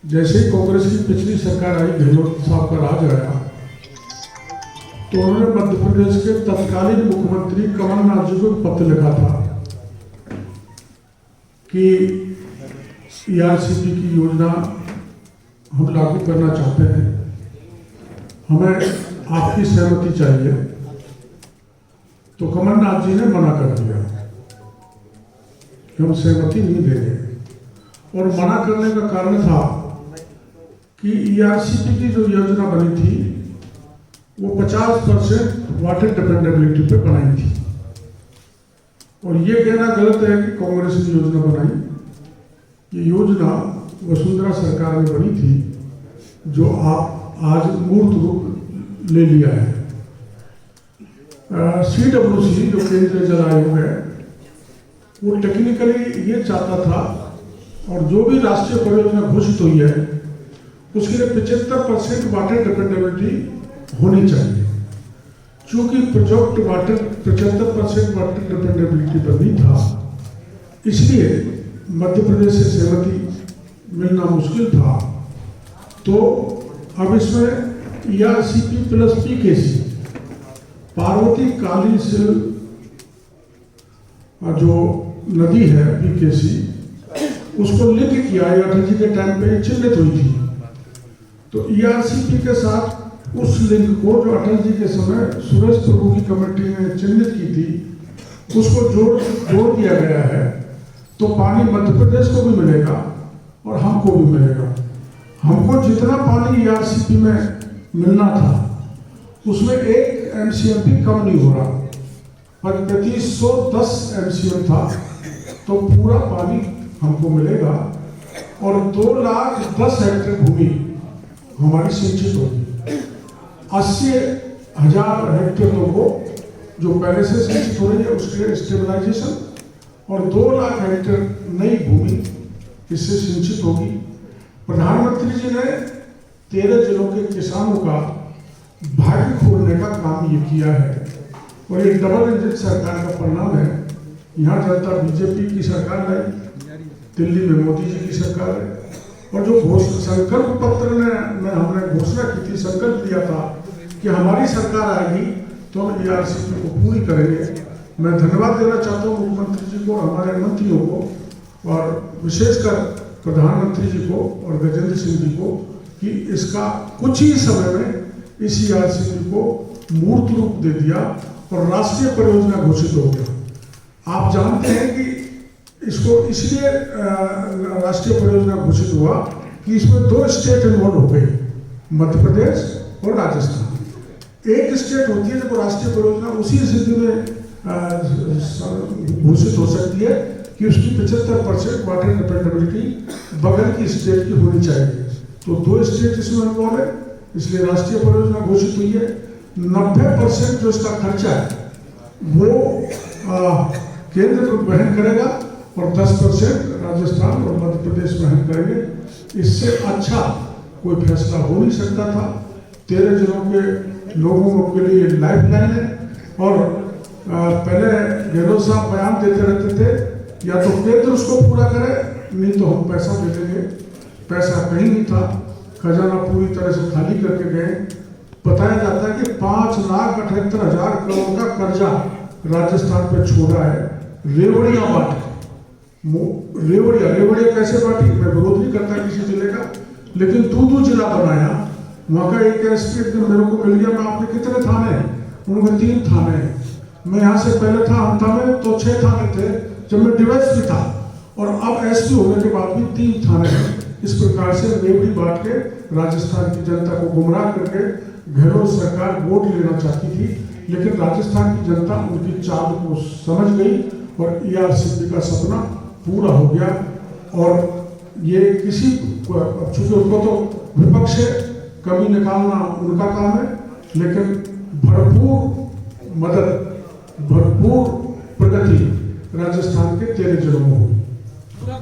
जैसे ही कांग्रेस की पिछली सरकार आई, गहलोत साहब का राज आया, तो उन्होंने मध्य प्रदेश के तत्कालीन मुख्यमंत्री कमलनाथ जी को पत्र लिखा था कि ERCP की योजना हम लागू करना चाहते हैं, हमें आपकी सहमति चाहिए। तो कमलनाथ जी ने मना कर दिया कि हम सहमति नहीं देंगे। और मना करने का कारण था कि ERCP की जो योजना बनी थी वो 50% वाटर डिपेंडेबिलिटी पे बनाई थी। और ये कहना गलत है कि कांग्रेस ने योजना बनाई। ये योजना वसुंधरा सरकार ने बनी थी, जो आप आज मूर्त रूप ले लिया है। CWC जो केंद्रीय जल आयोग है, वो टेक्निकली ये चाहता था, और जो भी राष्ट्रीय परियोजना घोषित हुई है उसके लिए 75% वाटर डिपेंडेबिलिटी होनी चाहिए। चूंकि प्रोजेक्ट 75% वाटर डिपेंडेबिलिटी पर नहीं था, इसलिए मध्य प्रदेश से सहमति मिलना मुश्किल था। तो अब इसमें ERCP प्लस PKC, पार्वती काली सिल जो नदी है PKC, उसको लिंक किया। अटल जी के टाइम पे चिन्हित हुई थी। तो ERCP के साथ उस लिंक को, जो अटल जी के समय सुरेश प्रभु की कमेटी ने चिन्हित की थी, उसको जोड़ दिया गया है। तो पानी मध्य प्रदेश को भी मिलेगा और हमको भी मिलेगा। हमको जितना पानी ERCP में मिलना था उसमें 1 MCM भी कम नहीं हो रहा, पर 310 MCM था। तो पूरा पानी हमको मिलेगा और 2,10,000 हेक्टेयर भूमि हमारी सिंचित होगी। 80,000 हेक्टेयर को जो पहले से सिंचित हो रही है उसके स्टेबलाइजेशन, और 2 लाख हेक्टेयर नई भूमि इससे सिंचित होगी। प्रधानमंत्री जी ने 13 जिलों के किसानों का भाग्य खोलने का काम ये किया है, और ये डबल इंजन सरकार का परिणाम है। यहाँ जनता BJP की सरकार लाई, दिल्ली में मोदी जी की सरकार है। और जो संकल्प पत्र में हमने घोषणा की थी, संकल्प लिया था कि हमारी सरकार आएगी तो हम ERCP को पूरी करेंगे। मैं धन्यवाद देना चाहता हूँ मुख्यमंत्री जी को, हमारे मंत्रियों को, और विशेषकर प्रधानमंत्री जी को और गजेंद्र सिंह जी को, कि इसका कुछ ही समय में इस ERCP को मूर्त रूप दे दिया और राष्ट्रीय परियोजना घोषित हो गया। आप जानते हैं कि इसको इसलिए राष्ट्रीय परियोजना घोषित हुआ कि इसमें 2 स्टेट इन्वॉल्व हो गई, मध्य प्रदेश और राजस्थान। एक स्टेट होती है जब राष्ट्रीय परियोजना उसी स्थिति में घोषित हो सकती है कि उसकी 75% वाटर डिपेंडेबिलिटी बगल की स्टेट की होनी चाहिए। तो 2 स्टेट इसमें इन्वॉल्व है, इसलिए राष्ट्रीय परियोजना घोषित हुई है। 90% जो इसका खर्चा है वो केंद्र को वहन करेगा और 10% राजस्थान और मध्य प्रदेश वहन करेंगे। इससे अच्छा कोई फैसला हो नहीं सकता था। 13 जिलों के लोगों के लिए लाइफ लाइन है। और पहले गहलोत साहब बयान देते रहते थे, या तो केंद्र उसको पूरा करे, नहीं तो हम पैसा दे देंगे। पैसा कहीं नहीं था, खजाना पूरी तरह से खाली करके गए। बताया जाता है कि 5,78,000 करोड़ का कर्जा राजस्थान पे छोड़ा है। रेवड़िया बांट, रेवड़िया कैसे बांटी? मैं विरोध नहीं करता किसी जिले का, लेकिन 2 जिला बनाया। वहाँ का एक SP एक दिन मेरे को मिल गया, मैं आपने कितने थाने हैं? उन्होंने 3 थाने हैं। मैं यहाँ से पहले था अंता में तो 6 थाने थे जब मैं डिवाइस भी था, और अब SP होने के बाद भी 3 थाने हैं। इस प्रकार से रेवड़ी बांट के राजस्थान की जनता को गुमराह करके गहलोत सरकार वोट लेना चाहती थी, लेकिन राजस्थान की जनता उनकी चाल को समझ गई और ERCP का सपना पूरा हो गया। और ये किसी चूंकि उनको तो विपक्ष से कमी निकालना उनका काम है, लेकिन भरपूर मदद, भरपूर प्रगति राजस्थान के 13 जिलों में हुई।